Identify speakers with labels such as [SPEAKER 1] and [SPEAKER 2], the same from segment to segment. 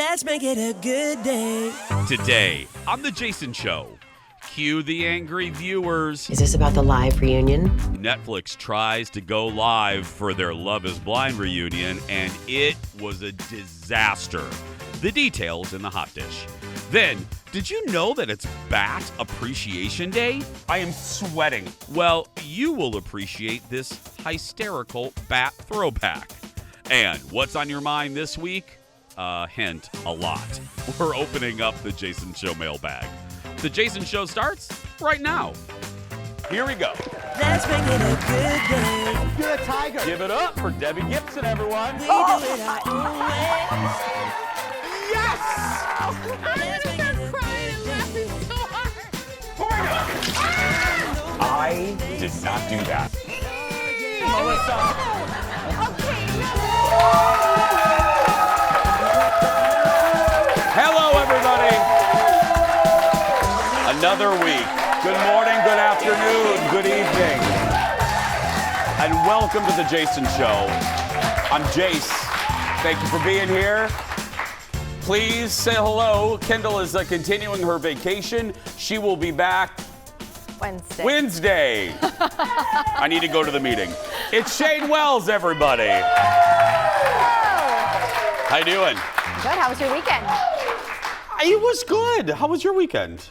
[SPEAKER 1] Let's make it a good day.
[SPEAKER 2] Today on The Jason Show, cue the angry viewers.
[SPEAKER 3] Is this about the live reunion?
[SPEAKER 2] Netflix tries to go live for their Love is Blind reunion, and it was a disaster. The details in the hot dish. Then, did you know that it's Bat Appreciation Day? I am sweating. Well, you will appreciate this hysterical bat throwback. And what's on your mind this week? Hint, a lot. We're opening up the Jason Show mailbag. The Jason Show starts right now. Here we go.
[SPEAKER 1] Let's make it a good day.
[SPEAKER 4] You're a tiger.
[SPEAKER 2] Give it up for Debbie Gibson, everyone.
[SPEAKER 1] We do it our own way.
[SPEAKER 2] Yes!
[SPEAKER 1] Let's make it a good day.
[SPEAKER 2] I did not do that. Melissa. Hello, everybody. Another week. Good morning, good afternoon, good evening. And welcome to the Jason Show. I'm Jace. Thank you for being here. Please say hello. Kendall is continuing her vacation. She will be back Wednesday. I need to go to the meeting. It's Shane Wells, everybody. How you doing?
[SPEAKER 5] Good. How was your weekend?
[SPEAKER 2] It was good. How was your weekend?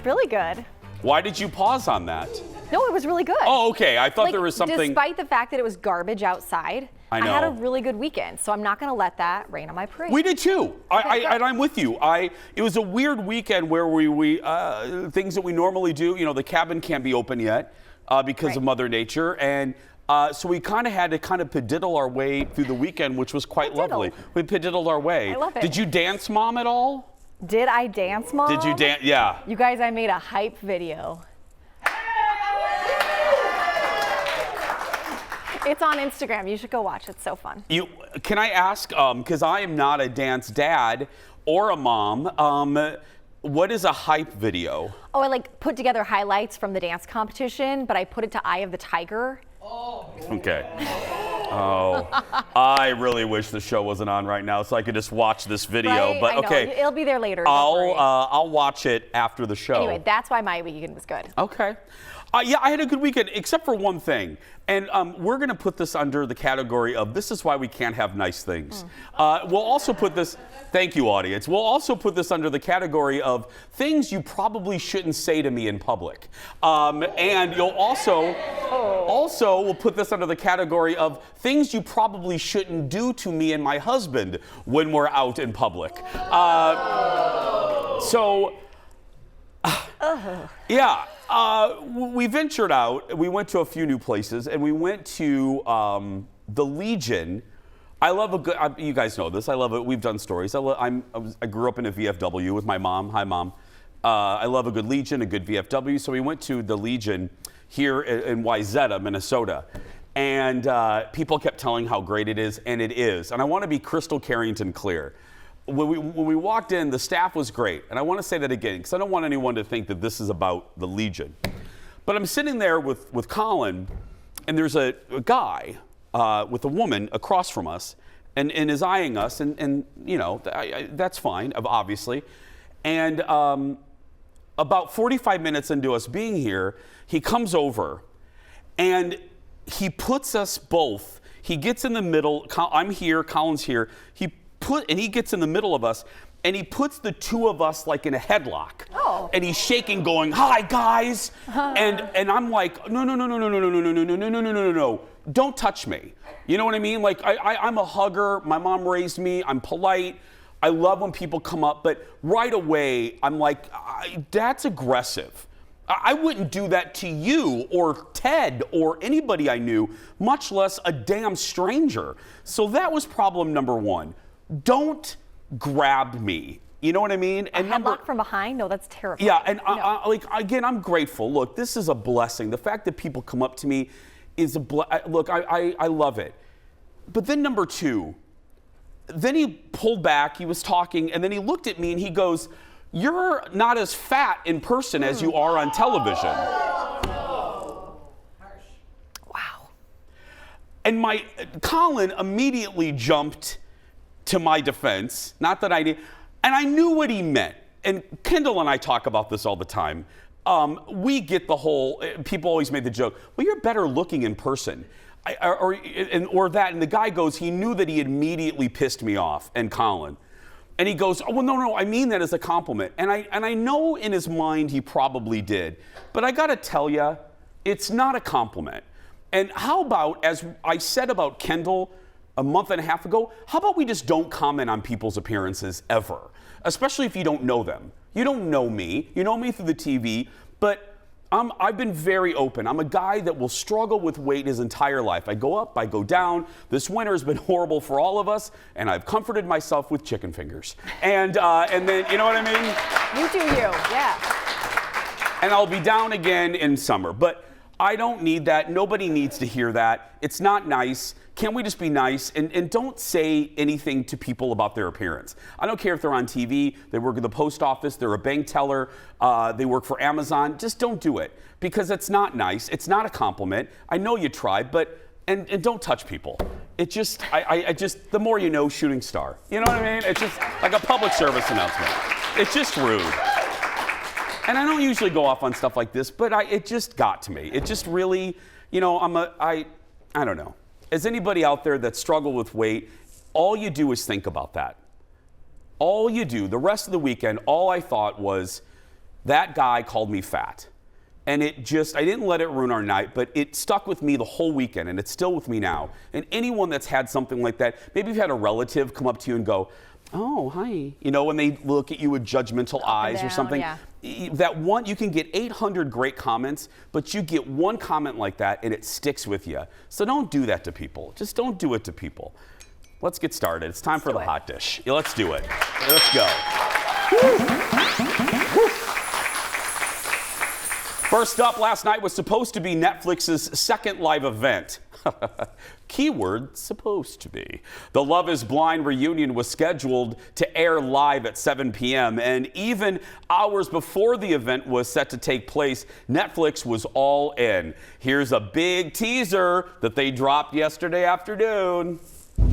[SPEAKER 5] Really good.
[SPEAKER 2] Why did you pause on that?
[SPEAKER 5] No, it was really good.
[SPEAKER 2] Oh, okay. I thought there was something.
[SPEAKER 5] Despite the fact that it was garbage outside,
[SPEAKER 2] I know.
[SPEAKER 5] had a really good weekend, so I'm not going to let that rain on my parade.
[SPEAKER 2] We did too. And I'm with you. It was a weird weekend where we things that we normally do. You know, the cabin can't be open yet because of Mother Nature, and so we kind of had to pediddle our way through the weekend, which was quite lovely. We pediddled our way.
[SPEAKER 5] I love it.
[SPEAKER 2] Did you dance, Mom, at all?
[SPEAKER 5] Did I dance, Mom?
[SPEAKER 2] Did you dance? Yeah.
[SPEAKER 5] You guys, I made a hype video. It's on Instagram. You should go watch. It's so fun.
[SPEAKER 2] Can I ask, because I am not a dance dad or a mom, what is a hype video?
[SPEAKER 5] Oh, I put together highlights from the dance competition, but I put it to Eye of the Tiger.
[SPEAKER 2] Okay. Oh, I really wish the show wasn't on right now so I could just watch this video.
[SPEAKER 5] Right?
[SPEAKER 2] But
[SPEAKER 5] I know.
[SPEAKER 2] okay,
[SPEAKER 5] It'll be there later. Don't worry.
[SPEAKER 2] I'll watch it after the show.
[SPEAKER 5] Anyway, that's why my weekend was good.
[SPEAKER 2] Okay. Yeah, I had a good weekend, except for one thing. And we're going to put this under the category of this is why we can't have nice things. We'll also put this, thank you, audience. We'll also put this under the category of things you probably shouldn't say to me in public. And you'll also we'll put this under the category of things you probably shouldn't do to me and my husband when we're out in public. Yeah. We ventured out. We went to a few new places, and we went to the Legion. I love a good. You guys know this. I love it. We've done stories. I grew up in a VFW with my mom. Hi, Mom. I love a good Legion, a good VFW. So we went to the Legion here in Wayzata, Minnesota, and people kept telling how great it is, and it is. And I want to be crystal Carrington clear. When we walked in, the staff was great. And I want to say that again, because I don't want anyone to think that this is about the Legion. But I'm sitting there with Colin, and there's a guy with a woman across from us, and is eyeing us, and you know, that's fine, obviously. And about 45 minutes into us being here, he comes over, and he puts us both, he gets in the middle, I'm here, Colin's here, he gets in the middle of us, and he puts the two of us like in a headlock.
[SPEAKER 5] Oh.
[SPEAKER 2] And he's shaking, going, "Hi, guys." And I'm like, no, don't touch me. You know what I mean? Like, I'm a hugger. My mom raised me. I'm polite. I love when people come up. But right away, I'm like, that's aggressive. I wouldn't do that to you or Ted or anybody I knew, much less a damn stranger. So that was problem number one. Don't grab me. You know what I mean?
[SPEAKER 5] And headlock from behind? No, that's terrifying.
[SPEAKER 2] Yeah, and again, I'm grateful. Look, this is a blessing. The fact that people come up to me is look, I love it. But then number two, then he pulled back, he was talking, and then he looked at me and he goes, "You're not as fat in person as you are on television."
[SPEAKER 5] Wow.
[SPEAKER 2] And Colin immediately jumped to my defense, not that I did, and I knew what he meant. And Kendall and I talk about this all the time. We get the whole, people always made the joke, well, you're better looking in person. Or that, and the guy goes, he knew that he immediately pissed me off, and Colin. And he goes, oh, well, no, I mean that as a compliment. And I know in his mind he probably did. But I gotta tell you, it's not a compliment. And how about, as I said about Kendall a month and a half ago, how about we just don't comment on people's appearances ever? Especially if you don't know them. You don't know me. You know me through the TV, but I've been very open. I'm a guy that will struggle with weight his entire life. I go up, I go down. This winter has been horrible for all of us, and I've comforted myself with chicken fingers. And then, you know what I mean?
[SPEAKER 5] You do you, yeah.
[SPEAKER 2] And I'll be down again in summer. But I don't need that. Nobody needs to hear that. It's not nice. Can we just be nice and don't say anything to people about their appearance? I don't care if they're on TV, they work at the post office, they're a bank teller, they work for Amazon. Just don't do it because it's not nice. It's not a compliment. I know you tried, but and don't touch people. It just, I just, the more you know, shooting star. You know what I mean? It's just like a public service announcement. It's just rude. And I don't usually go off on stuff like this, but it just got to me. It just really, you know, I don't know. As anybody out there that struggled with weight, all you do is think about that. All you do, the rest of the weekend, all I thought was, that guy called me fat. And it just, I didn't let it ruin our night, but it stuck with me the whole weekend, and it's still with me now. And anyone that's had something like that, maybe you've had a relative come up to you and go, oh, hi. You know, when they look at you with judgmental eyes or something.
[SPEAKER 5] Yeah.
[SPEAKER 2] That one, you can get 800 great comments, but you get one comment like that and it sticks with you. So don't do that to people. Just don't do it to people. Let's get started. It's time for the hot dish. Yeah, let's do it. Let's go. First up, last night was supposed to be Netflix's second live event. Keyword, supposed to be. The Love is Blind reunion was scheduled to air live at 7 p.m. And even hours before the event was set to take place, Netflix was all in. Here's a big teaser that they dropped yesterday afternoon.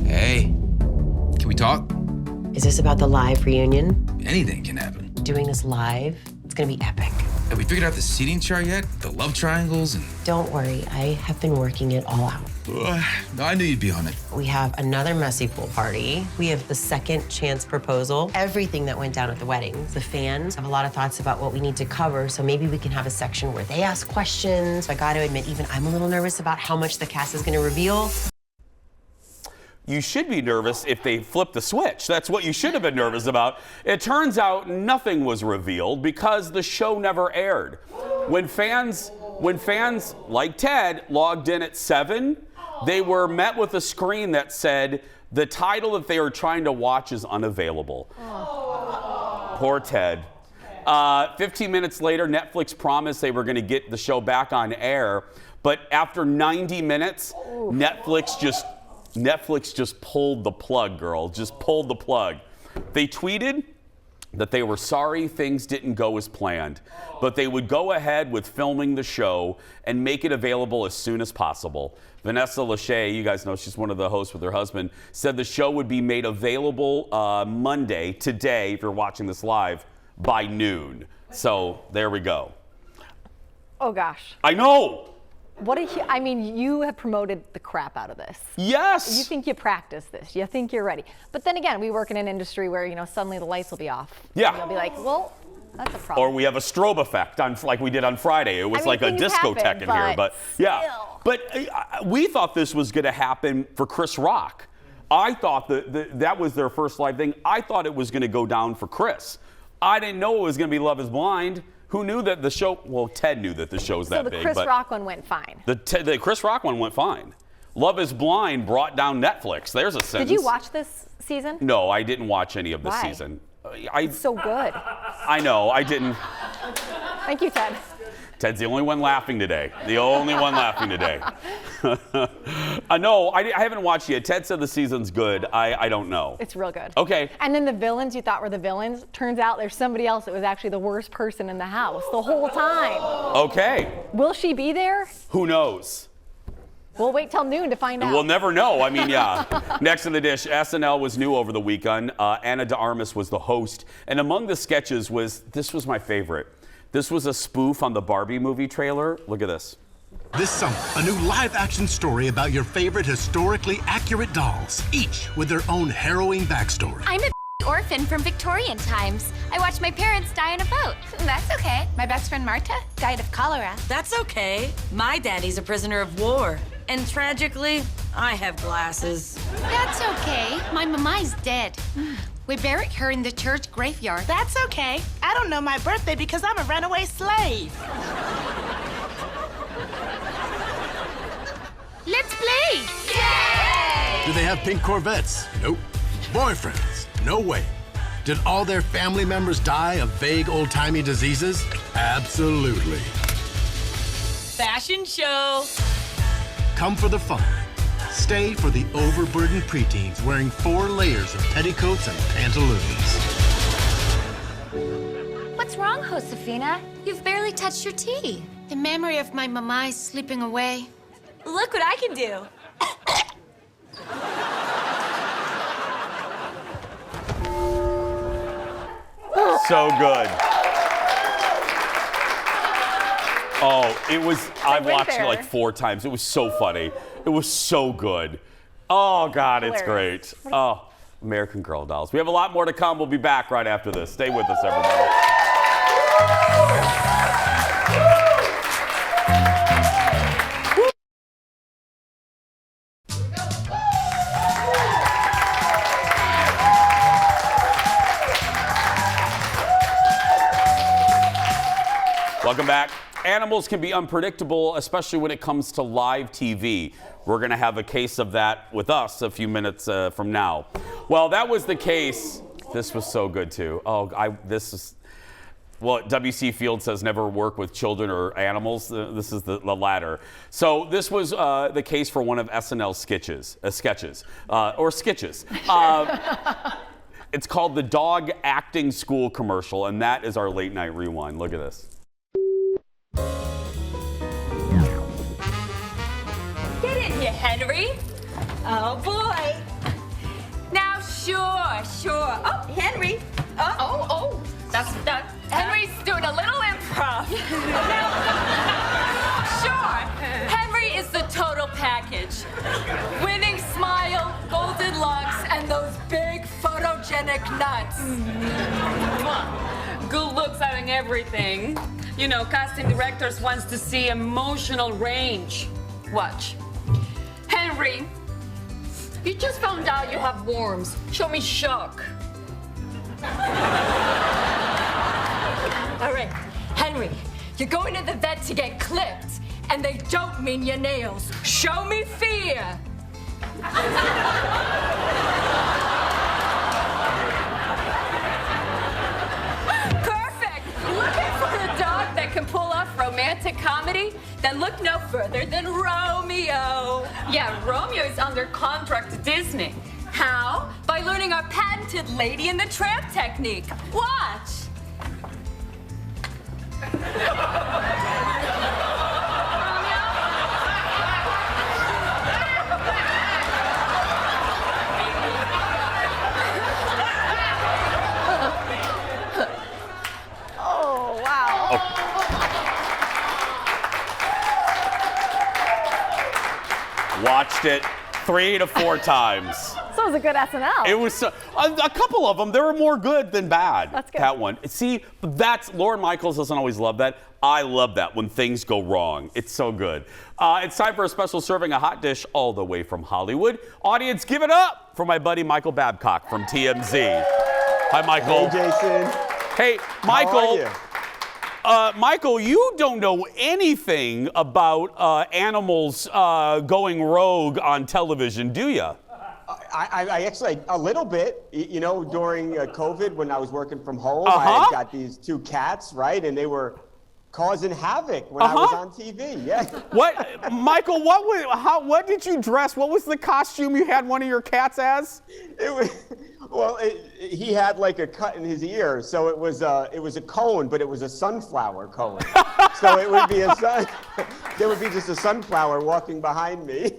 [SPEAKER 3] Hey, can we talk?
[SPEAKER 4] Is this about the live reunion?
[SPEAKER 3] Anything can happen.
[SPEAKER 4] Doing this live, it's gonna be epic.
[SPEAKER 3] Have we figured out the seating chart yet? The love triangles and...
[SPEAKER 4] Don't worry, I have been working it all out.
[SPEAKER 3] I knew you'd be on it.
[SPEAKER 4] We have another messy pool party. We have the second chance proposal. Everything that went down at the wedding. The fans have a lot of thoughts about what we need to cover, so maybe we can have a section where they ask questions. I gotta admit, even I'm a little nervous about how much the cast is gonna reveal.
[SPEAKER 2] You should be nervous if they flip the switch. That's what you should have been nervous about. It turns out nothing was revealed because the show never aired. When fans like Ted logged in at 7, they were met with a screen that said the title that they are trying to watch is unavailable. Poor Ted. 15 minutes later, Netflix promised they were going to get the show back on air, but after 90 minutes, Netflix just pulled the plug, girl. Just pulled the plug. They tweeted that they were sorry things didn't go as planned, but they would go ahead with filming the show and make it available as soon as possible. Vanessa Lachey, you guys know she's one of the hosts with her husband, said the show would be made available Monday, today, if you're watching this live, by noon. So there we go.
[SPEAKER 5] Oh gosh.
[SPEAKER 2] I know.
[SPEAKER 5] I mean, you have promoted the crap out of this.
[SPEAKER 2] Yes.
[SPEAKER 5] You think you practice this. You think you're ready. But then again, we work in an industry where, you know, suddenly the lights will be off.
[SPEAKER 2] Yeah.
[SPEAKER 5] And you'll be like, well, that's a problem.
[SPEAKER 2] Or we have a strobe effect like we did on Friday. It was like a discotheque in here. But yeah. But we thought this was going to happen for Chris Rock. I thought that was their first live thing. I thought it was going to go down for Chris. I didn't know it was going to be Love is Blind. Who knew that the show, well, Ted knew that the show's that big.
[SPEAKER 5] So the Chris Rock one went fine.
[SPEAKER 2] The Chris Rock one went fine. Love is Blind brought down Netflix. There's a sentence.
[SPEAKER 5] Did you watch this season?
[SPEAKER 2] No, I didn't watch any of this
[SPEAKER 5] Why?
[SPEAKER 2] season.
[SPEAKER 5] It's so good.
[SPEAKER 2] I know, I didn't.
[SPEAKER 5] Thank you, Ted.
[SPEAKER 2] Ted's the only one laughing today. The only one laughing today. No, I haven't watched yet. Ted said the season's good. I don't know.
[SPEAKER 5] It's real good.
[SPEAKER 2] Okay.
[SPEAKER 5] And then the villains you thought were the villains, turns out there's somebody else that was actually the worst person in the house the whole time.
[SPEAKER 2] Okay.
[SPEAKER 5] Will she be there?
[SPEAKER 2] Who knows?
[SPEAKER 5] We'll wait till noon to find out.
[SPEAKER 2] We'll never know. I mean, yeah. Next in the dish, SNL was new over the weekend. Anna de Armas was the host. And among the sketches this was my favorite. This was a spoof on the Barbie movie trailer. Look at this.
[SPEAKER 6] This summer, a new live-action story about your favorite historically accurate dolls, each with their own harrowing backstory.
[SPEAKER 7] I'm a orphan from Victorian times. I watched my parents die in a boat. That's okay. My best friend Marta died of cholera.
[SPEAKER 8] That's okay. My daddy's a prisoner of war. And tragically, I have glasses.
[SPEAKER 7] That's okay. My mama's dead. We buried her in the church graveyard.
[SPEAKER 9] That's okay. I don't know my birthday because I'm a runaway slave.
[SPEAKER 7] Let's play! Yay!
[SPEAKER 6] Do they have pink Corvettes? Nope. Boyfriends? No way. Did all their family members die of vague old-timey diseases? Absolutely.
[SPEAKER 8] Fashion show.
[SPEAKER 6] Come for the fun. Stay for the overburdened preteens wearing 4 layers of petticoats and pantaloons.
[SPEAKER 7] What's wrong, Josefina? You've barely touched your tea. The memory of my mama is slipping away.
[SPEAKER 8] Look what I can do.
[SPEAKER 2] So good. Oh, it was, I've
[SPEAKER 5] went
[SPEAKER 2] watched it
[SPEAKER 5] there.
[SPEAKER 2] like 4 times. It was so funny. It was so good. Oh, God, it's
[SPEAKER 5] Hilarious.
[SPEAKER 2] great. Oh, American Girl dolls. We have a lot more to come. We'll be back right after this. Stay with us, everybody. Welcome back. Animals can be unpredictable, especially when it comes to live TV. We're going to have a case of that with us a few minutes from now. Well, that was the case. This was so good, too. W.C. Field says never work with children or animals. This is the latter. So this was the case for one of SNL's sketches. It's called the Dog Acting School Commercial, and that is our late night rewind. Look at this.
[SPEAKER 8] Get in here, Henry. Oh, boy. Now, sure. Oh, Henry. Oh. That's Henry's doing a little improv. Sure. Henry is the total package. Winning smile, golden locks, and those big photogenic nuts. Good looks having everything. You know, casting directors wants to see emotional range. Watch. Henry, you just found out you have worms. Show me shock. All right, Henry, you're going to the vet to get clipped, and they don't mean your nails. Show me fear. Perfect. Looking for a dog that can pull off romantic comedy? Then look no further than Romeo. Yeah, Romeo is under contract to Disney. How? By learning our patented Lady and the Tramp technique. Watch.
[SPEAKER 5] Oh, wow.
[SPEAKER 2] Watched it 3 to 4 times.
[SPEAKER 5] So it was a good SNL.
[SPEAKER 2] It was a couple of them. There were more good than bad.
[SPEAKER 5] That's good.
[SPEAKER 2] That one. See, Lorne Michaels doesn't always love that. I love that when things go wrong. It's so good. It's time for a special serving, a hot dish all the way from Hollywood. Audience, give it up for my buddy Michael Babcock from TMZ. Hi, Michael.
[SPEAKER 10] Hey, Jason.
[SPEAKER 2] Hey, Michael.
[SPEAKER 10] How are you?
[SPEAKER 2] Michael, you don't know anything about animals going rogue on television, do you?
[SPEAKER 10] I actually, a little bit, you know, during COVID when I was working from home, I
[SPEAKER 2] Uh-huh.
[SPEAKER 10] had got these 2 cats, right? And they were causing havoc when I was
[SPEAKER 2] Uh-huh.
[SPEAKER 10] on TV, yeah.
[SPEAKER 2] What, Michael, what did you dress? What was the costume you had one of your cats as?
[SPEAKER 10] It was, well, he had like a cut in his ear, so it was a cone, but it was a sunflower cone. So it would be there would be just a sunflower walking behind me.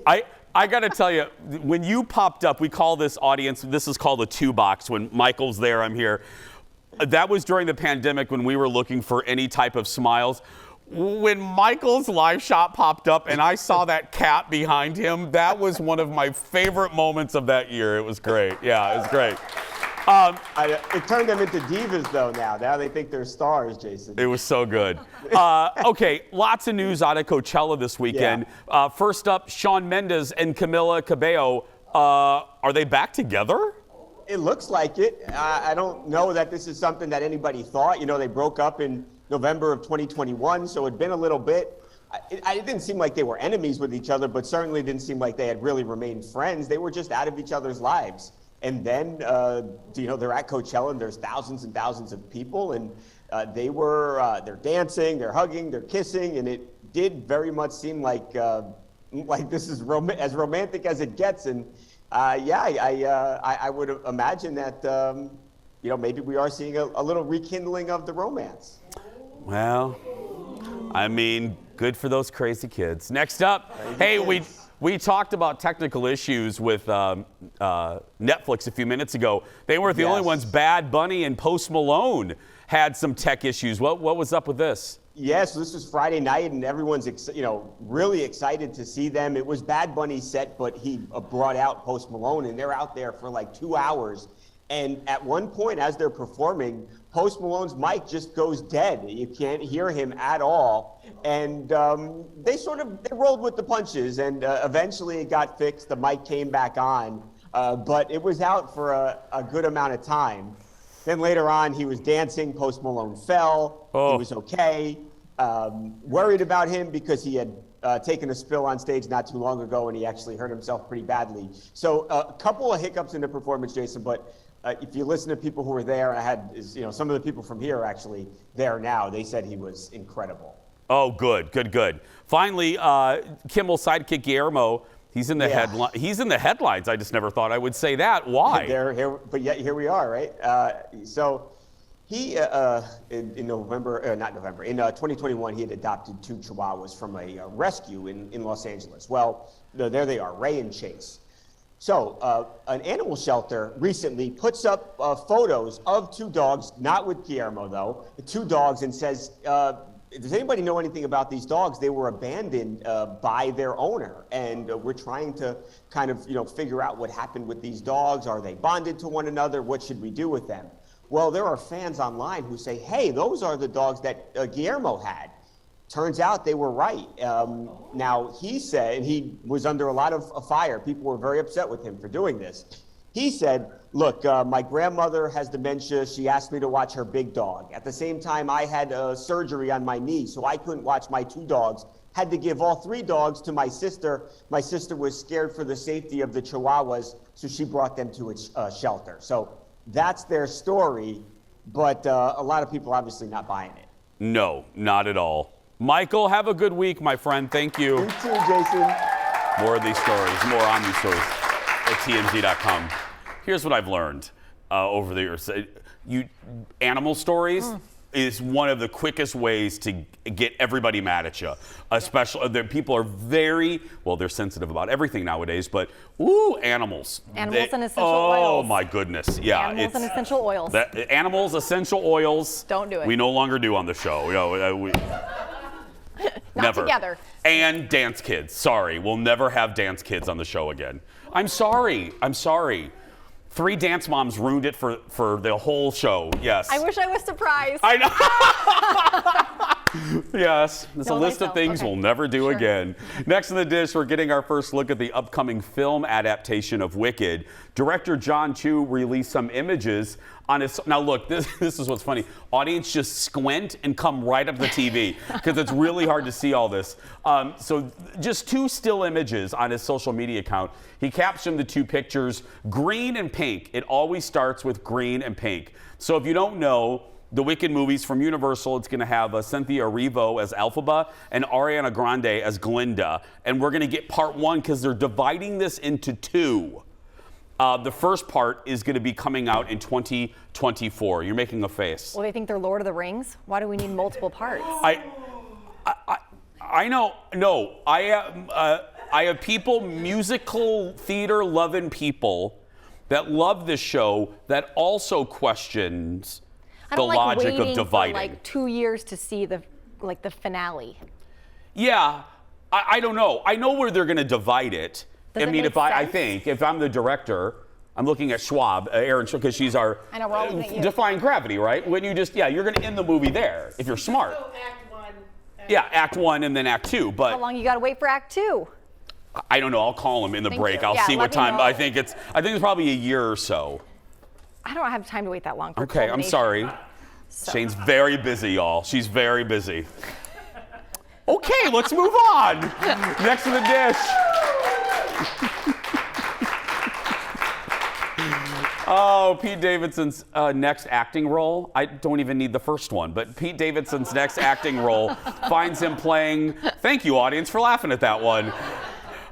[SPEAKER 2] I got to tell you, when you popped up, we call this audience, this is called a two box. When Michael's there, I'm here. That was during the pandemic when we were looking for any type of smiles. When Michael's live shot popped up and I saw that cat behind him, that was one of my favorite moments of that year. It was great. Yeah, it was great.
[SPEAKER 10] It turned them into divas, though, now. Now they think they're stars, Jason.
[SPEAKER 2] It was so good. Okay, lots of news out of Coachella this weekend.
[SPEAKER 10] Yeah.
[SPEAKER 2] First up, Shawn Mendes and Camila Cabello. Are they back together?
[SPEAKER 10] It looks like it. I don't know that this is something that anybody thought. You know, they broke up in November of 2021, so it'd been a little bit. It didn't seem like they were enemies with each other, but certainly didn't seem like they had really remained friends. They were just out of each other's lives. And then, they're at Coachella and there's thousands and thousands of people, and they're dancing, they're hugging, they're kissing, and it did very much seem like this is as romantic as it gets. And I would imagine that maybe we are seeing a little rekindling of the romance.
[SPEAKER 2] Well, I mean, good for those crazy kids. Next up, we talked about technical issues with Netflix a few minutes ago. They weren't the only ones. Bad Bunny and Post Malone had some tech issues. What was up with this?
[SPEAKER 10] Yeah, so this was Friday night, and everyone's really excited to see them. It was Bad Bunny's set, but he brought out Post Malone, and they're out there for like 2 hours. And at one point, as they're performing, Post Malone's mic just goes dead. You can't hear him at all. And they rolled with the punches, and eventually it got fixed. The mic came back on, but it was out for a good amount of time. Then later on, he was dancing. Post Malone fell. He was okay. Worried about him because he had taken a spill on stage not too long ago, and he actually hurt himself pretty badly. So a couple of hiccups in the performance, Jason, but if you listen to people who were there, some of the people from here are actually there now. They said he was incredible.
[SPEAKER 2] Oh, good. Finally, Kimmel's sidekick Guillermo, he's in the He's in the headlines. I just never thought I would say that. Why?
[SPEAKER 10] But yet here we are, right? So he in 2021 he had adopted 2 Chihuahuas from a rescue in Los Angeles. Well, there they are, Ray and Chase. So an animal shelter recently puts up photos of 2 dogs, not with Guillermo though, 2 dogs, and says, does anybody know anything about these dogs? They were abandoned by their owner, and we're trying to kind of figure out what happened with these dogs. Are they bonded to one another? What should we do with them? Well, there are fans online who say, hey, those are the dogs that Guillermo had. Turns out they were right. Now, he said, and he was under a lot of fire. People were very upset with him for doing this. He said, look, my grandmother has dementia. She asked me to watch her big dog. At the same time, I had surgery on my knee, so I couldn't watch my 2 dogs. Had to give all 3 dogs to my sister. My sister was scared for the safety of the Chihuahuas, so she brought them to a shelter. So that's their story, but a lot of people obviously not buying it.
[SPEAKER 2] No, not at all. Michael, have a good week, my friend. Thank you.
[SPEAKER 10] You too, Jason.
[SPEAKER 2] More of these stories, more on these stories at TMZ.com. Here's what I've learned over the years. Animal stories is one of the quickest ways to get everybody mad at you. Especially, people are they're sensitive about everything nowadays, but animals.
[SPEAKER 5] Animals and essential oils.
[SPEAKER 2] Oh my goodness, yeah.
[SPEAKER 5] Animals and essential oils.
[SPEAKER 2] Animals, essential oils.
[SPEAKER 5] Don't do it.
[SPEAKER 2] We no longer do on the show.
[SPEAKER 5] Not
[SPEAKER 2] never.
[SPEAKER 5] Together.
[SPEAKER 2] And dance kids. Sorry, we'll never have dance kids on the show again. I'm sorry. 3 dance moms ruined it for the whole show. Yes.
[SPEAKER 5] I wish I was surprised.
[SPEAKER 2] I know. Yes. It's a list of things we'll never do again. Next in the dish, we're getting our first look at the upcoming film adaptation of Wicked. Director John Chu released some images on his. Now look, this is what's funny. Audience just squint and come right up the TV because it's really hard to see all this. So just 2 still images on his social media account. He captioned the 2 pictures, green and pink. It always starts with green and pink. So if you don't know, the Wicked movies from Universal, it's going to have Cynthia Erivo as Elphaba and Ariana Grande as Glinda. And we're going to get part 1 because they're dividing this into 2. The first part is going to be coming out in 2024. You're making a face.
[SPEAKER 5] Well, they think they're Lord of the Rings. Why do we need multiple parts?
[SPEAKER 2] I know. No, I have people, musical theater loving people, that love this show that also questions
[SPEAKER 5] I
[SPEAKER 2] the
[SPEAKER 5] don't
[SPEAKER 2] logic
[SPEAKER 5] waiting
[SPEAKER 2] of dividing.
[SPEAKER 5] For like 2 years to see the finale.
[SPEAKER 2] Yeah, I don't know. I know where they're going to divide it.
[SPEAKER 5] Does
[SPEAKER 2] I
[SPEAKER 5] it
[SPEAKER 2] mean,
[SPEAKER 5] make
[SPEAKER 2] I
[SPEAKER 5] sense?
[SPEAKER 2] think if I'm the director, I'm looking at Schwab, Erin, because she's our
[SPEAKER 5] I know, we're all looking at you.
[SPEAKER 2] defying gravity, right? When you just, you're going to end the movie there if you're smart. Yeah, Act 1 and then Act 2. But
[SPEAKER 5] How long you got to wait for Act 2?
[SPEAKER 2] I don't know. I'll call him in the
[SPEAKER 5] Thank
[SPEAKER 2] break.
[SPEAKER 5] you.
[SPEAKER 2] I'll
[SPEAKER 5] Yeah,
[SPEAKER 2] see
[SPEAKER 5] let
[SPEAKER 2] what
[SPEAKER 5] me
[SPEAKER 2] time.
[SPEAKER 5] know.
[SPEAKER 2] I think it's probably a year or so.
[SPEAKER 5] I don't have time to wait that long for
[SPEAKER 2] Okay, I'm
[SPEAKER 5] culmination.
[SPEAKER 2] sorry.
[SPEAKER 5] So-
[SPEAKER 2] Shane's very busy, y'all. She's very busy. Okay, let's move on. Next to the dish. Oh, Pete Davidson's next acting role. I don't even need the first one, but Pete Davidson's next acting role finds him playing, thank you, audience, for laughing at that one,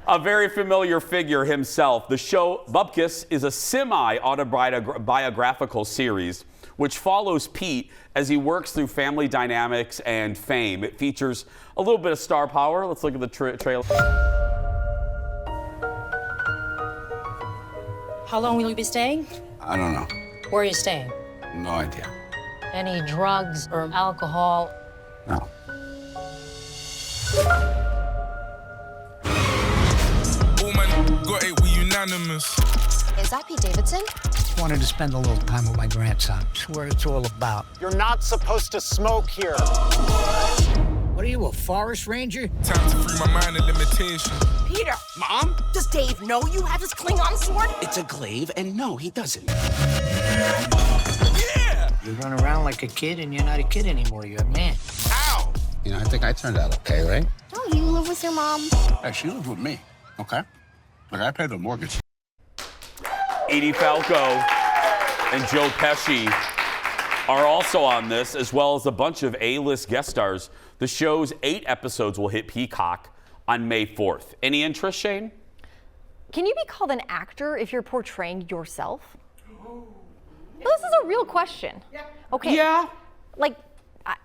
[SPEAKER 2] a very familiar figure himself. The show Bupkis is a semi-autobiographical series which follows Pete as he works through family dynamics and fame. It features a little bit of star power. Let's look at the trailer.
[SPEAKER 11] How long will you be staying?
[SPEAKER 12] I don't know.
[SPEAKER 11] Where are you staying?
[SPEAKER 12] No idea.
[SPEAKER 11] Any drugs or alcohol?
[SPEAKER 12] No.
[SPEAKER 13] Oh man, got it, we unanimous.
[SPEAKER 14] Is that Pete Davidson?
[SPEAKER 15] Just wanted to spend a little time with my grandson. That's what it's all about.
[SPEAKER 16] You're not supposed to smoke here.
[SPEAKER 15] What are you, a forest ranger?
[SPEAKER 13] Time to free my mind of limitation.
[SPEAKER 14] Peter!
[SPEAKER 12] Mom?
[SPEAKER 14] Does Dave know you have his Klingon sword?
[SPEAKER 12] It's a glaive, and no, he doesn't.
[SPEAKER 13] Yeah!
[SPEAKER 15] You run around like a kid, and you're not a kid anymore. You're a man.
[SPEAKER 13] Ow!
[SPEAKER 12] You know, I think I turned out okay, right?
[SPEAKER 14] Oh, you live with your mom?
[SPEAKER 12] Hey, she lived with me, okay? Like, I paid the mortgage.
[SPEAKER 2] Edie Falco and Joe Pesci are also on this, as well as a bunch of A-list guest stars. The show's 8 episodes will hit Peacock on May 4th. Any interest, Shane?
[SPEAKER 5] Can you be called an actor if you're portraying yourself? This is a real question. Yeah. Okay.
[SPEAKER 2] Yeah.
[SPEAKER 5] Like,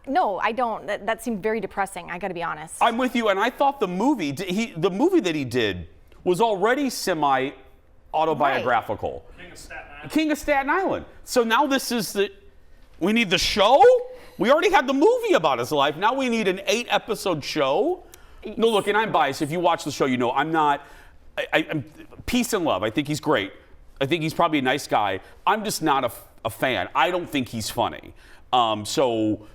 [SPEAKER 5] no, I don't. That seemed very depressing. I got to be honest.
[SPEAKER 2] I'm with you, and I thought the movie that he did was already semi-autobiographical. Right. King of Staten Island. So now this is we need the show? We already had the movie about his life. Now we need an 8-episode show? No, look, and I'm biased. If you watch the show, you know I'm not. I'm peace and love. I think he's great. I think he's probably a nice guy. I'm just not a fan. I don't think he's funny. So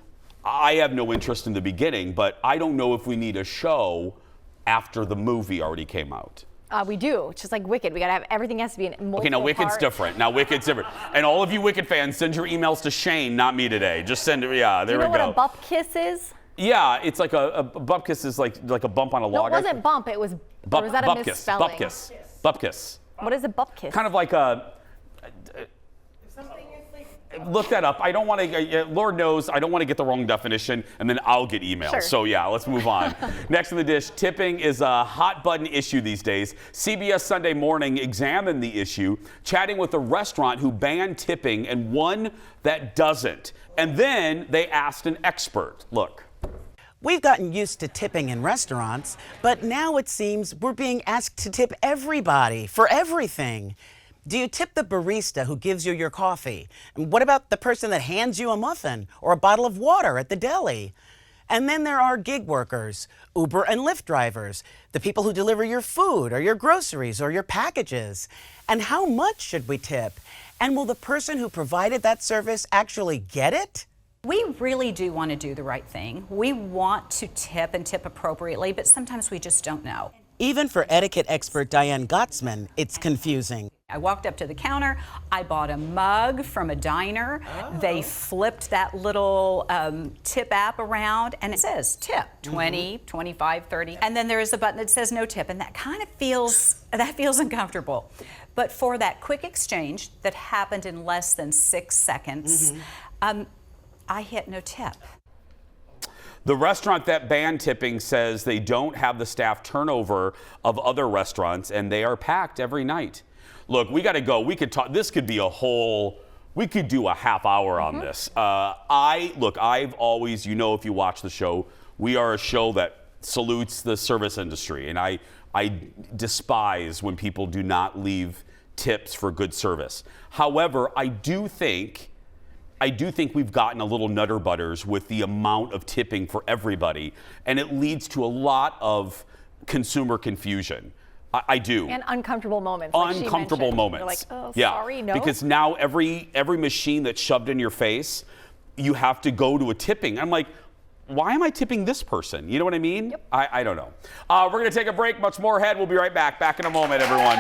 [SPEAKER 2] I have no interest in the beginning, but I don't know if we need a show after the movie already came out.
[SPEAKER 5] We do. It's just like Wicked. We got to have everything has to be in multiple
[SPEAKER 2] Okay, now Wicked's
[SPEAKER 5] parts.
[SPEAKER 2] different. Now Wicked's different. And all of you Wicked fans, send your emails to Shane, not me today. Just send it. Yeah, there we go.
[SPEAKER 5] Do you know what a bupkiss is?
[SPEAKER 2] Yeah, it's like a bupkiss is like a bump on a log.
[SPEAKER 5] No, it wasn't bump. It was. Or was that a misspelling?
[SPEAKER 2] Bupkiss.
[SPEAKER 5] What is a bupkiss?
[SPEAKER 2] Kind of like a. Look that up. I don't want to. Lord knows I don't want to get the wrong definition, and then I'll get emails.
[SPEAKER 5] Sure.
[SPEAKER 2] So yeah, let's move on. Next on the dish, tipping is a hot button issue these days. CBS Sunday Morning examined the issue, chatting with a restaurant who banned tipping and one that doesn't. And then they asked an expert. Look.
[SPEAKER 17] We've gotten used to tipping in restaurants, but now it seems we're being asked to tip everybody for everything. Do you tip the barista who gives you your coffee? And what about the person that hands you a muffin or a bottle of water at the deli? And then there are gig workers, Uber and Lyft drivers, the people who deliver your food or your groceries or your packages. And how much should we tip? And will the person who provided that service actually get it?
[SPEAKER 18] We really do want to do the right thing. We want to tip and tip appropriately, but sometimes we just don't know.
[SPEAKER 17] Even for etiquette expert Diane Gottsman, it's confusing.
[SPEAKER 18] I walked up to the counter, I bought a mug from a diner. They flipped that little tip app around and it says tip, 20, 25, 30. And then there is a button that says no tip, and that kind of feels uncomfortable. But for that quick exchange that happened in less than 6 seconds, I hit no tip.
[SPEAKER 2] The restaurant that banned tipping says they don't have the staff turnover of other restaurants and they are packed every night. Look, we got to go. We could talk. This could be we could do a half hour on this. I've always, if you watch the show, we are a show that salutes the service industry. And I despise when people do not leave tips for good service. However, I do think we've gotten a little nutter butters with the amount of tipping for everybody. And it leads to a lot of consumer confusion. I do.
[SPEAKER 5] And uncomfortable moments.
[SPEAKER 2] Uncomfortable moments.
[SPEAKER 5] You're like, oh,
[SPEAKER 2] yeah.
[SPEAKER 5] sorry, no.
[SPEAKER 2] Because now every machine that's shoved in your face, you have to go to a tipping. I'm like, why am I tipping this person? You know what I mean?
[SPEAKER 5] Yep.
[SPEAKER 2] I don't know. We're going to take a break. Much more ahead. We'll be right back. Back in a moment, everyone.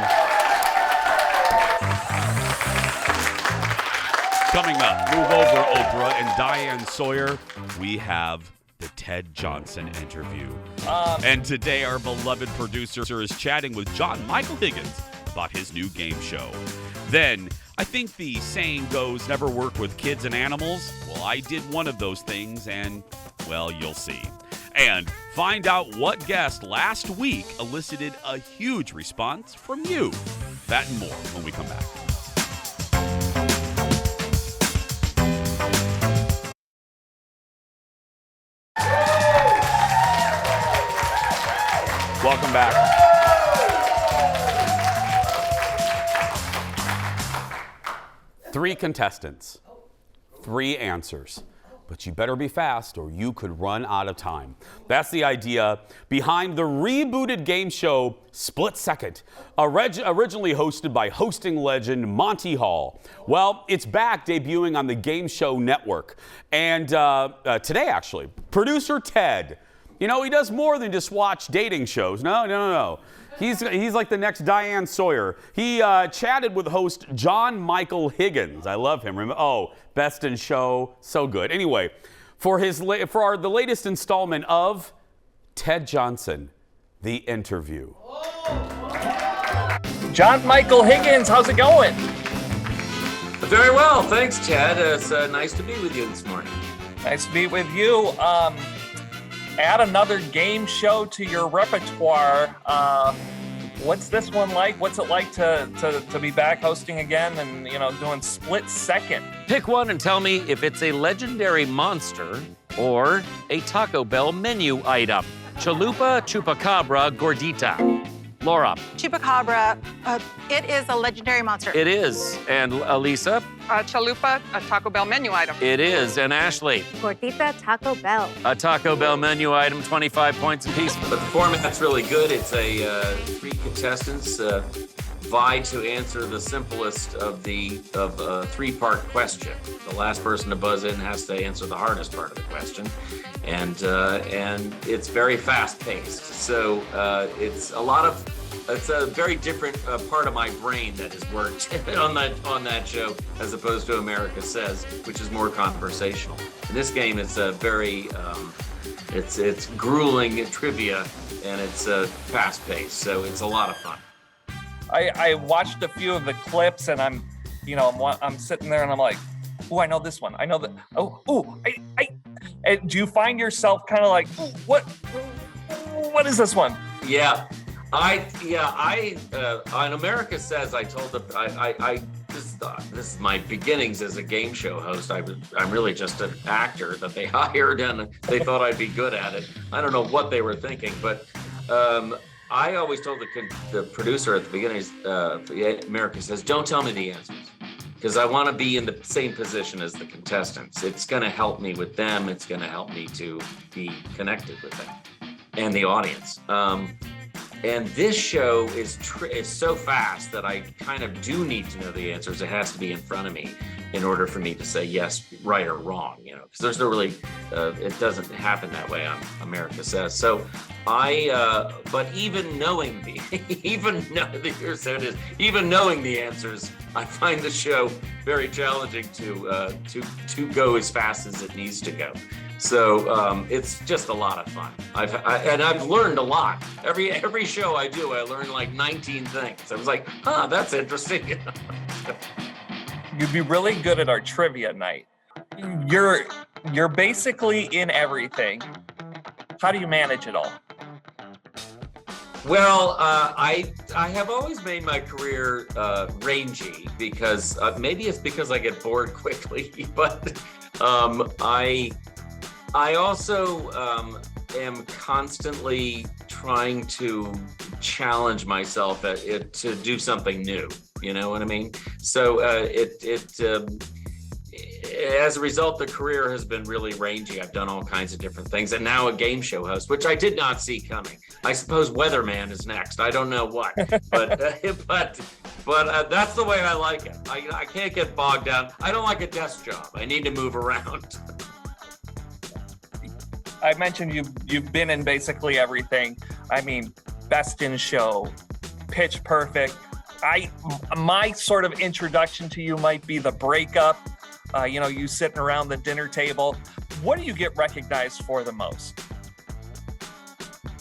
[SPEAKER 2] Coming up, move over, Oprah and Diane Sawyer. We have the Ted Johnson interview. And today our beloved producer is chatting with John Michael Higgins about his new game show. Then, I think the saying goes, never work with kids and animals. Well, I did one of those things and, well, you'll see. And find out what guest last week elicited a huge response from you. That and more when we come back. Welcome back. Three contestants, 3 answers, but you better be fast or you could run out of time. That's the idea behind the rebooted game show Split Second, originally hosted by hosting legend Monty Hall. Well, it's back, debuting on the Game Show Network. And today, actually, producer Ted, he does more than just watch dating shows. No. He's like the next Diane Sawyer. He chatted with host John Michael Higgins. I love him. Best in Show, so good. Anyway, for the latest installment of Ted Johnson, the interview.
[SPEAKER 19] John Michael Higgins, how's it going?
[SPEAKER 20] Very well, thanks, Ted. It's nice to be with you this morning.
[SPEAKER 19] Nice to be with you. Add another game show to your repertoire. What's this one like? What's it like to be back hosting again and doing Split Second?
[SPEAKER 20] Pick one and tell me if it's a legendary monster or a Taco Bell menu item. Chalupa, Chupacabra, Gordita. Laura.
[SPEAKER 21] Chupacabra, it is a legendary monster.
[SPEAKER 20] It is. And Elisa.
[SPEAKER 21] Chalupa, a Taco Bell menu item.
[SPEAKER 20] It is. And Ashley.
[SPEAKER 21] Gordita, Taco Bell.
[SPEAKER 20] A Taco Bell menu item, 25 points apiece. But the format's really good. It's a 3 contestants vie to answer the simplest of a 3-part question. The last person to buzz in has to answer the hardest part of the question. And it's very fast-paced. So it's a very different part of my brain that has worked on that show as opposed to America Says, which is more conversational. In this game, it's a very it's grueling trivia and it's fast-paced, so it's a lot of fun.
[SPEAKER 19] I watched a few of the clips and I'm sitting there and I'm like, oh, I know this one. I know that. Do you find yourself kind of like, what is this one?
[SPEAKER 20] Yeah. On America Says, I told them, this is my beginnings as a game show host. I'm really just an actor that they hired and they thought I'd be good at it. I don't know what they were thinking, but I always told the producer at the beginning, America Says, don't tell me the answers. Because I want to be in the same position as the contestants. It's going to help me with them. It's going to help me to be connected with them and the audience. And this show is so fast that I kind of do need to know the answers. It has to be in front of me in order for me to say yes, right or wrong, because there's no really, it doesn't happen that way on America Says. So but even knowing even knowing the answers, I find the show very challenging to go as fast as it needs to go. So it's just a lot of fun. I've learned a lot. Every show I do, I learn like 19 things. I was like, that's interesting.
[SPEAKER 19] You'd be really good at our trivia night. You're basically in everything. How do you manage it all?
[SPEAKER 20] Well, I have always made my career rangy because maybe it's because I get bored quickly, but I also am constantly trying to challenge myself to do something new. You know what I mean? So as a result, the career has been really rangy. I've done all kinds of different things, and now a game show host, which I did not see coming. I suppose Weatherman is next. I don't know what, but that's the way I like it. I can't get bogged down. I don't like a desk job. I need to move around.
[SPEAKER 19] I mentioned you've been in basically everything. I mean, Best in Show, Pitch Perfect. My sort of introduction to you might be The Breakup. You sitting around the dinner table. What do you get recognized for the most?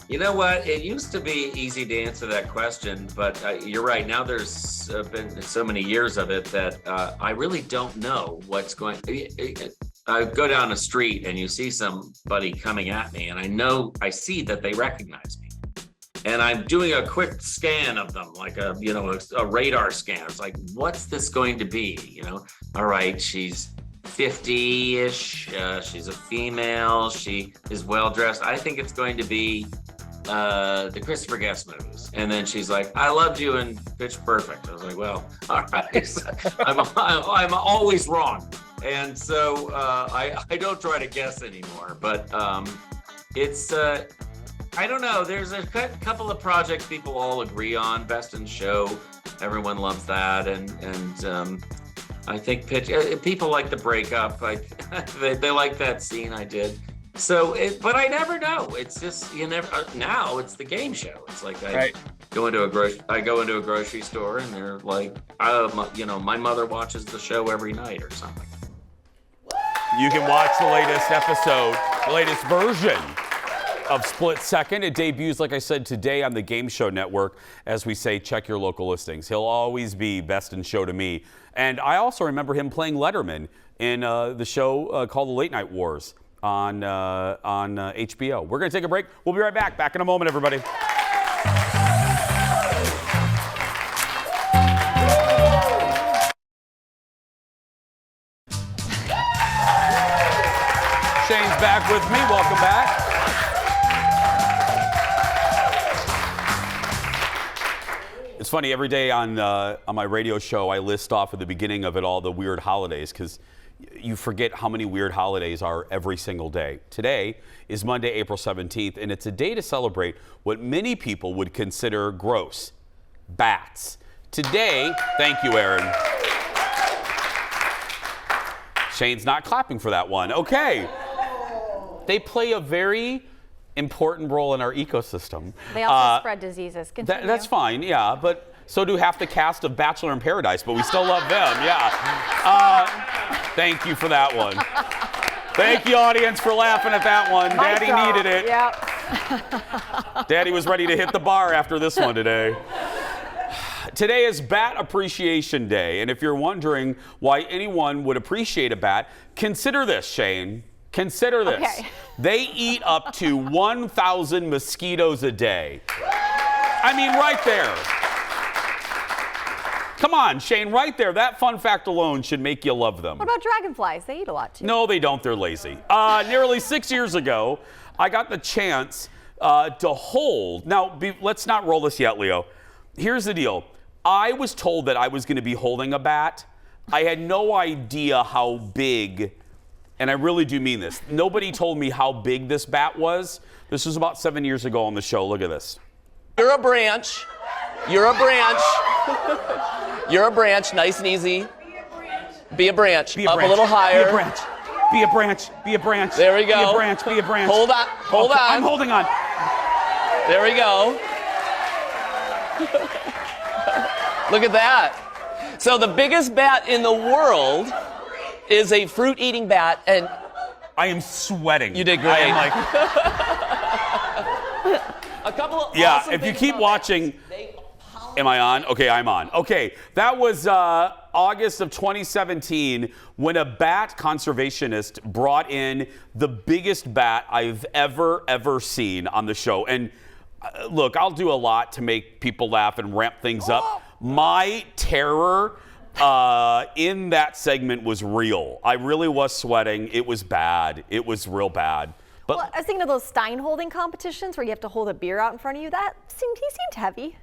[SPEAKER 20] You know what? It used to be easy to answer that question, but you're right. Now there's been so many years of it that I really don't know what's going. I go down the street and you see somebody coming at me, and I see that they recognize me, and I'm doing a quick scan of them, like a radar scan. It's like, what's this going to be? All right, she's 50-ish. She's a female. She is well dressed. I think it's going to be the Christopher Guest movies. And then she's like, I loved you in Pitch Perfect. I was like, well, all right. I'm always wrong. And so I don't try to guess anymore. But it's, I don't know. There's a couple of projects people all agree on. Best in Show, everyone loves that. And I think people like The Breakup. They like that scene I did. So, but I never know. It's just now it's the game show. It's like I go into a grocery store and they're like, my mother watches the show every night or something.
[SPEAKER 2] You can watch the latest episode, the latest version of Split Second. It debuts, like I said, today on the Game Show Network. As we say, check your local listings. He'll always be Best in Show to me. And I also remember him playing Letterman in the show called The Late Night Wars on HBO. We're going to take a break. We'll be right back. Back in a moment, everybody. Shane's back with me. Welcome back. It's funny, every day on my radio show, I list off at the beginning of it all the weird holidays, because you forget how many weird holidays are every single day. Today is Monday, April 17th, and it's a day to celebrate what many people would consider gross: bats. Today, thank you, Aaron. Shane's not clapping for that one. Okay. They play a very important role in our ecosystem.
[SPEAKER 5] They also spread diseases. Continue.
[SPEAKER 2] That's fine, yeah, but so do half the cast of Bachelor in Paradise, but we still love them, yeah. Thank you for that one. Thank you, audience, for laughing at that one. Daddy needed it.
[SPEAKER 5] Yep.
[SPEAKER 2] Daddy was ready to hit the bar after this one today. Today is Bat Appreciation Day, and if you're wondering why anyone would appreciate a bat, consider this, Shane. Consider this.
[SPEAKER 5] Okay.
[SPEAKER 2] They eat up to 1,000 mosquitoes a day. I mean, right there. Come on, Shane, right there. That fun fact alone should make you love them.
[SPEAKER 5] What about dragonflies? They eat a lot too.
[SPEAKER 2] No, they don't. They're lazy. Nearly 6 years ago, I got the chance to hold. Now, let's not roll this yet, Leo. Here's the deal. I was told that I was going to be holding a bat. I had no idea how big, and I really do mean this. Nobody told me how big this bat was. This was about 7 years ago on the show. Look at this.
[SPEAKER 1] You're a branch. You're a branch. You're a branch. Nice and easy. Be a branch.
[SPEAKER 2] Be a
[SPEAKER 1] Up
[SPEAKER 2] branch.
[SPEAKER 1] a little higher.
[SPEAKER 2] Be a branch. Be a branch. Be a branch.
[SPEAKER 1] There we go.
[SPEAKER 2] Be a branch. Be a branch.
[SPEAKER 1] Hold on. Hold on.
[SPEAKER 2] I'm holding on.
[SPEAKER 1] There we go. Look at that. So the biggest bat in the world is a fruit-eating bat, and
[SPEAKER 2] I am sweating.
[SPEAKER 1] You did great.
[SPEAKER 2] I am like
[SPEAKER 1] a couple of
[SPEAKER 2] if you keep watching. Am I on? Okay, I'm on. Okay, that was August of 2017 when a bat conservationist brought in the biggest bat I've ever seen on the show. And look, I'll do a lot to make people laugh and ramp things up. My terror in that segment was real. I really was sweating. It was bad. It was real bad. But
[SPEAKER 5] Well, I was thinking of those Stein holding competitions where you have to hold a beer out in front of you. He seemed heavy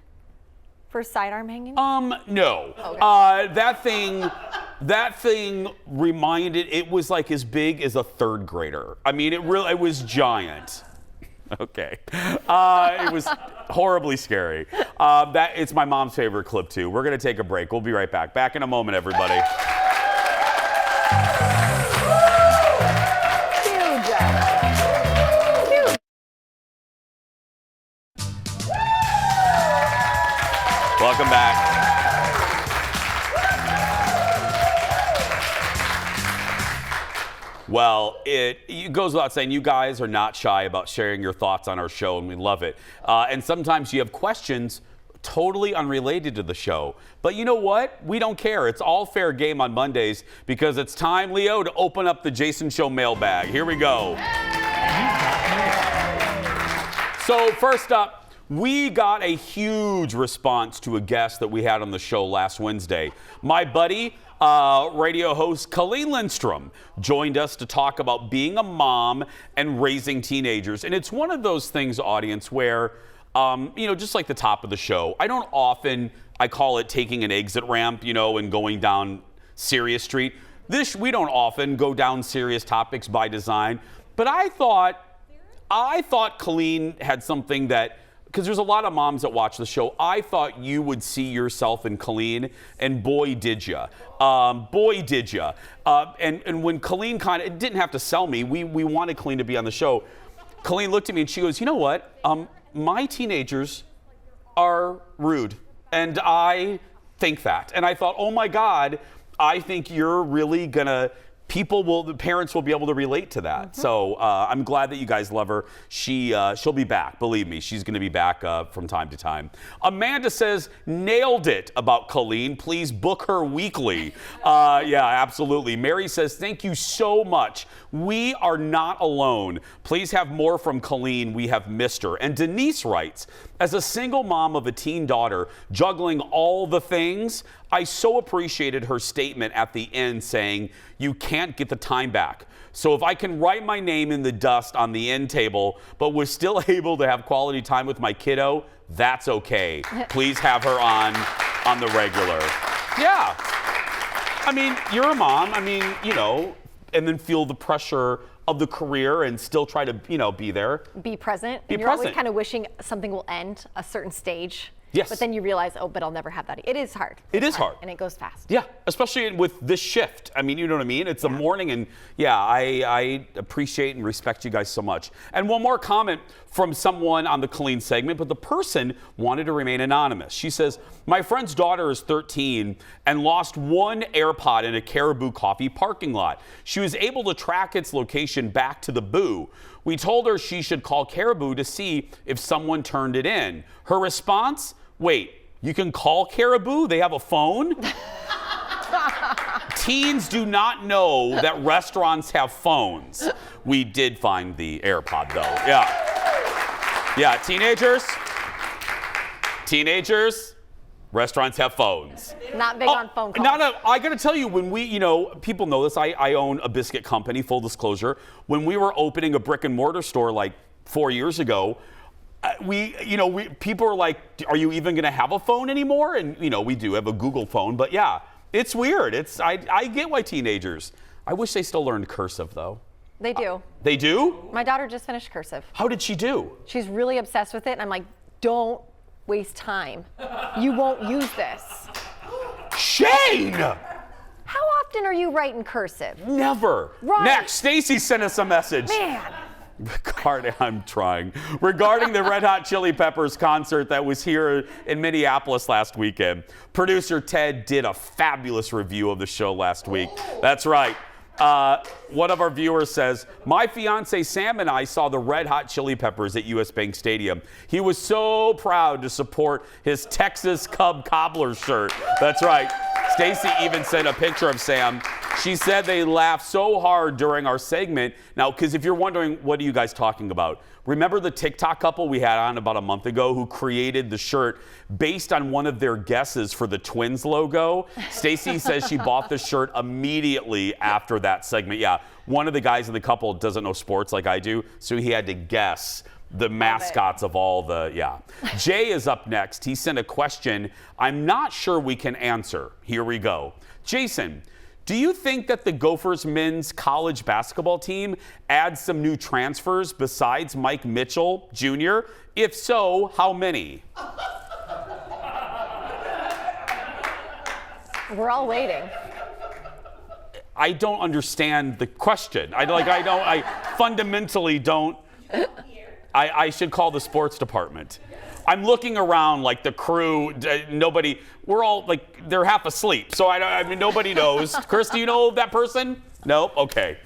[SPEAKER 5] for sidearm hanging.
[SPEAKER 2] No.
[SPEAKER 5] Okay.
[SPEAKER 2] That thing reminded, it was like as big as a third grader. I mean, it was giant. Okay. It was horribly scary. It's my mom's favorite clip too. We're gonna take a break. We'll be right back. Back in a moment, everybody. Welcome back. Well, it goes without saying, you guys are not shy about sharing your thoughts on our show, and we love it. And sometimes you have questions totally unrelated to the show. But you know what? We don't care. It's all fair game on Mondays because it's time, Leo, to open up the Jason Show mailbag. Here we go. So first up, we got a huge response to a guest that we had on the show last Wednesday. My buddy, radio host Colleen Lindstrom joined us to talk about being a mom and raising teenagers. And it's one of those things, audience, where, just like the top of the show, I call it taking an exit ramp, and going down serious street. We don't often go down serious topics by design, but I thought Colleen had something that, because there's a lot of moms that watch the show, I thought you would see yourself in Colleen, and boy, did ya. Boy, did ya. And when Colleen it didn't have to sell me, we wanted Colleen to be on the show. Colleen looked at me and she goes, you know what? My teenagers are rude, and I think that. And I thought, oh my God, I think you're really gonna, the parents will be able to relate to that. Mm-hmm. So I'm glad that you guys love her. She'll be back. Believe me, she's going to be back from time to time. Amanda says, nailed it about Colleen. Please book her weekly. Yeah, absolutely. Mary says, thank you so much. We are not alone. Please have more from Colleen. We have missed her. And Denise writes, as a single mom of a teen daughter juggling all the things, I so appreciated her statement at the end saying, you can't get the time back. So if I can write my name in the dust on the end table, but was still able to have quality time with my kiddo, that's okay. Please have her on the regular. Yeah. I mean, you're a mom. I mean, and then feel the pressure of the career and still try to, be there.
[SPEAKER 5] Be present.
[SPEAKER 2] Be
[SPEAKER 5] and you're
[SPEAKER 2] present.
[SPEAKER 5] always kind of wishing something will end a certain stage.
[SPEAKER 2] Yes.
[SPEAKER 5] But then you realize, but I'll never have that. It is hard.
[SPEAKER 2] It is hard.
[SPEAKER 5] And it goes fast.
[SPEAKER 2] Yeah, especially with this shift. I mean, you know what I mean? It's the morning, and yeah, I appreciate and respect you guys so much. And one more comment from someone on the Colleen segment, but the person wanted to remain anonymous. She says, my friend's daughter is 13 and lost one AirPod in a Caribou Coffee parking lot. She was able to track its location back to the boo. We told her she should call Caribou to see if someone turned it in. Her response, wait, you can call Caribou? They have a phone? Teens do not know that restaurants have phones. We did find the AirPod though, yeah. Yeah, teenagers, restaurants have phones.
[SPEAKER 5] Not big on phone calls.
[SPEAKER 2] I gotta tell you, when we, people know this, I own a biscuit company, full disclosure. When we were opening a brick and mortar store like 4 years ago, people are like, are you even gonna have a phone anymore? And we do have a Google phone, but yeah, it's weird. I get why teenagers, I wish they still learned cursive though.
[SPEAKER 5] They do.
[SPEAKER 2] They do?
[SPEAKER 5] My daughter just finished cursive.
[SPEAKER 2] How did she do?
[SPEAKER 5] She's really obsessed with it, and I'm like, don't waste time. You won't use this.
[SPEAKER 2] Shane!
[SPEAKER 5] How often are you writing cursive?
[SPEAKER 2] Never.
[SPEAKER 5] Right.
[SPEAKER 2] Next, Stacy sent us a message.
[SPEAKER 5] Man.
[SPEAKER 2] I'm trying. Regarding the Red Hot Chili Peppers concert that was here in Minneapolis last weekend, producer Ted did a fabulous review of the show last week. That's right. One of our viewers says, my fiance Sam and I saw the Red Hot Chili Peppers at US Bank Stadium. He was so proud to support his Texas Cub Cobbler shirt. That's right. Stacy even sent a picture of Sam She said they laughed so hard during our segment. Now, because if you're wondering, what are you guys talking about? Remember the TikTok couple we had on about a month ago who created the shirt based on one of their guesses for the Twins logo? Stacy says she bought the shirt immediately after that segment. Yeah, one of the guys in the couple doesn't know sports like I do, so he had to guess the mascots of all the, Jay is up next. He sent a question I'm not sure we can answer. Here we go. Jason, do you think that the Gophers men's college basketball team adds some new transfers besides Mike Mitchell Jr.? If so, how many?
[SPEAKER 5] We're all waiting.
[SPEAKER 2] I don't understand the question. I fundamentally don't. I should call the sports department. I'm looking around like the crew, nobody, we're all like, they're half asleep. So I mean, nobody knows. Chris, do you know that person? Nope, okay.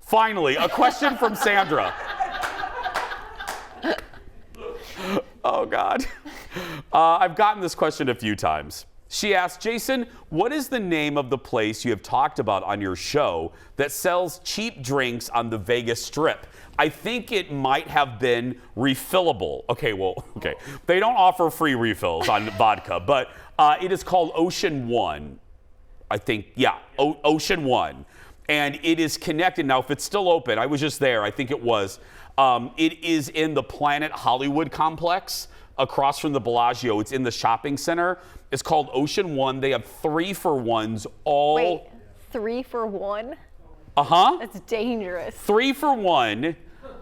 [SPEAKER 2] Finally, a question from Sandra. Oh God. I've gotten this question a few times. She asked, Jason, what is the name of the place you have talked about on your show that sells cheap drinks on the Vegas Strip? I think it might have been Refillable. Okay. They don't offer free refills on vodka, but it is called Ocean One. I think, Ocean One. And it is connected. Now, if it's still open, I was just there. I think it was. It is in the Planet Hollywood complex across from the Bellagio. It's in the shopping center. It's called Ocean One. They have 3-for-1s all.
[SPEAKER 5] Wait, 3 for 1?
[SPEAKER 2] Uh-huh.
[SPEAKER 5] That's dangerous.
[SPEAKER 2] 3 for 1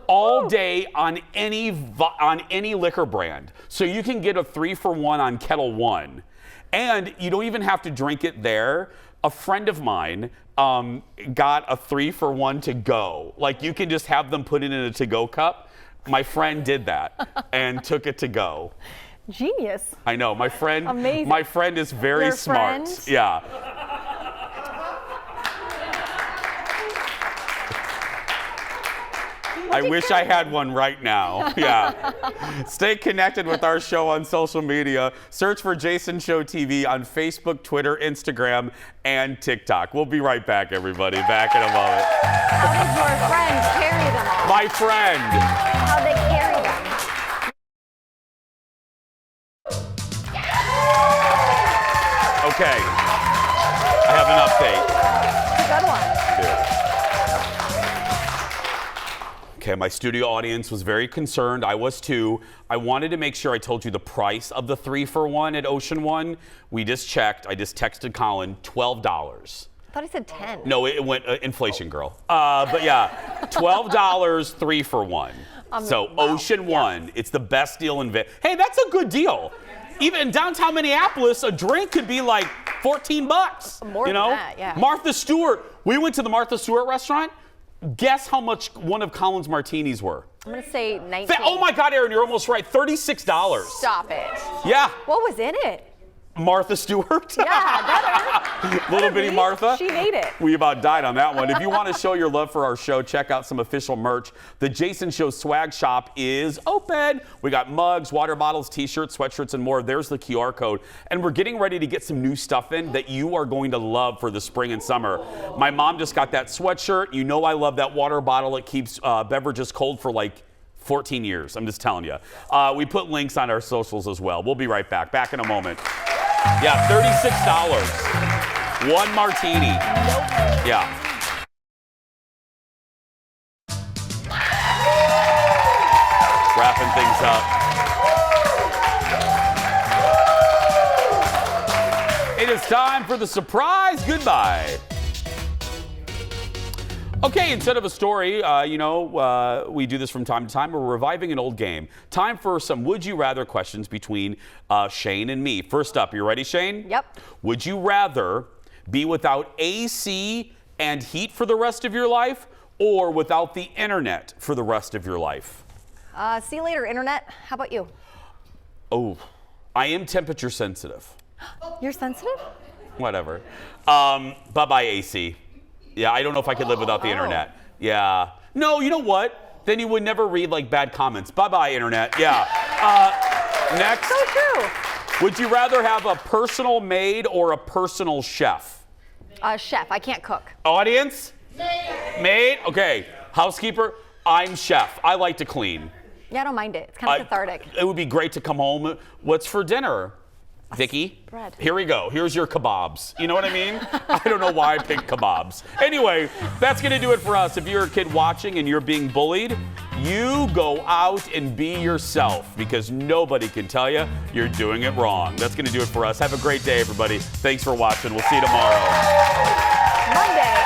[SPEAKER 2] all day on any liquor brand. So you can get a 3-for-1 on Kettle One. And you don't even have to drink it there. A friend of mine got a 3-for-1 to go. Like you can just have them put it in a to-go cup. My friend did that and took it to go.
[SPEAKER 5] Genius.
[SPEAKER 2] I know, my friend.
[SPEAKER 5] Amazing.
[SPEAKER 2] My friend is very
[SPEAKER 5] Your
[SPEAKER 2] smart.
[SPEAKER 5] friend?
[SPEAKER 2] Yeah. I wish I had one right now. Yeah. Stay connected with our show on social media. Search for Jason Show TV on Facebook, Twitter, Instagram, and TikTok. We'll be right back, everybody. Back in a moment.
[SPEAKER 5] How did your friend carry them all?
[SPEAKER 2] My friend.
[SPEAKER 5] How they carry them?
[SPEAKER 2] Okay. I have an update.
[SPEAKER 5] Good one.
[SPEAKER 2] Okay, my studio audience was very concerned. I was too. I wanted to make sure I told you the price of the 3-for-1 at Ocean One. We just checked. I just texted Colin, $12.
[SPEAKER 5] I thought he said 10.
[SPEAKER 2] No, it went inflation, girl. But yeah, $12, 3-for-1. So
[SPEAKER 5] wow.
[SPEAKER 2] Ocean One, it's the best deal in Vegas. Hey, that's a good deal. Even in downtown Minneapolis, a drink could be like $14.
[SPEAKER 5] More than that, yeah.
[SPEAKER 2] Martha Stewart. We went to the Martha Stewart restaurant. Guess how much one of Colin's martinis were?
[SPEAKER 5] I'm going to say 19.
[SPEAKER 2] Oh my God, Aaron, you're almost right. $36.
[SPEAKER 5] Stop it.
[SPEAKER 2] Yeah.
[SPEAKER 5] What was in it?
[SPEAKER 2] Martha Stewart.
[SPEAKER 5] Yeah,
[SPEAKER 2] Little bitty Martha.
[SPEAKER 5] She made it.
[SPEAKER 2] We about died on that one. If you want to show your love for our show, check out some official merch. The Jason Show swag shop is open. We got mugs, water bottles, t-shirts, sweatshirts, and more. There's the QR code. And we're getting ready to get some new stuff in that you are going to love for the spring and summer. My mom just got that sweatshirt. You know I love that water bottle. It keeps beverages cold for like 14 years. I'm just telling you. We put links on our socials as well. We'll be right back. Back in a moment. Yeah, $36. One martini. Nope. Yeah. Wrapping things up. It is time for the surprise goodbye. Okay, instead of a story, we do this from time to time. We're reviving an old game. Time for some would you rather questions between Shane and me. First up, you ready, Shane?
[SPEAKER 5] Yep.
[SPEAKER 2] Would you rather be without AC and heat for the rest of your life or without the internet for the rest of your life?
[SPEAKER 5] See you later, internet. How about you?
[SPEAKER 2] Oh, I am temperature sensitive.
[SPEAKER 5] You're sensitive?
[SPEAKER 2] Whatever. Bye-bye, AC. Yeah, I don't know if I could live without the internet. Yeah. No, you know what? Then you would never read like bad comments. Bye-bye, internet. Yeah. Next.
[SPEAKER 5] So true.
[SPEAKER 2] Would you rather have a personal maid or a personal chef?
[SPEAKER 5] Chef. I can't cook.
[SPEAKER 2] Audience? Maid. Okay. Housekeeper. I'm chef. I like to clean.
[SPEAKER 5] Yeah, I don't mind it. It's kind of cathartic.
[SPEAKER 2] It would be great to come home. What's for dinner? Vicky?
[SPEAKER 5] Bread.
[SPEAKER 2] Here we go. Here's your kebabs. You know what I mean? I don't know why I picked kebabs. Anyway, that's going to do it for us. If you're a kid watching and you're being bullied, you go out and be yourself because nobody can tell you you're doing it wrong. That's going to do it for us. Have a great day, everybody. Thanks for watching. We'll see you tomorrow.
[SPEAKER 5] Monday.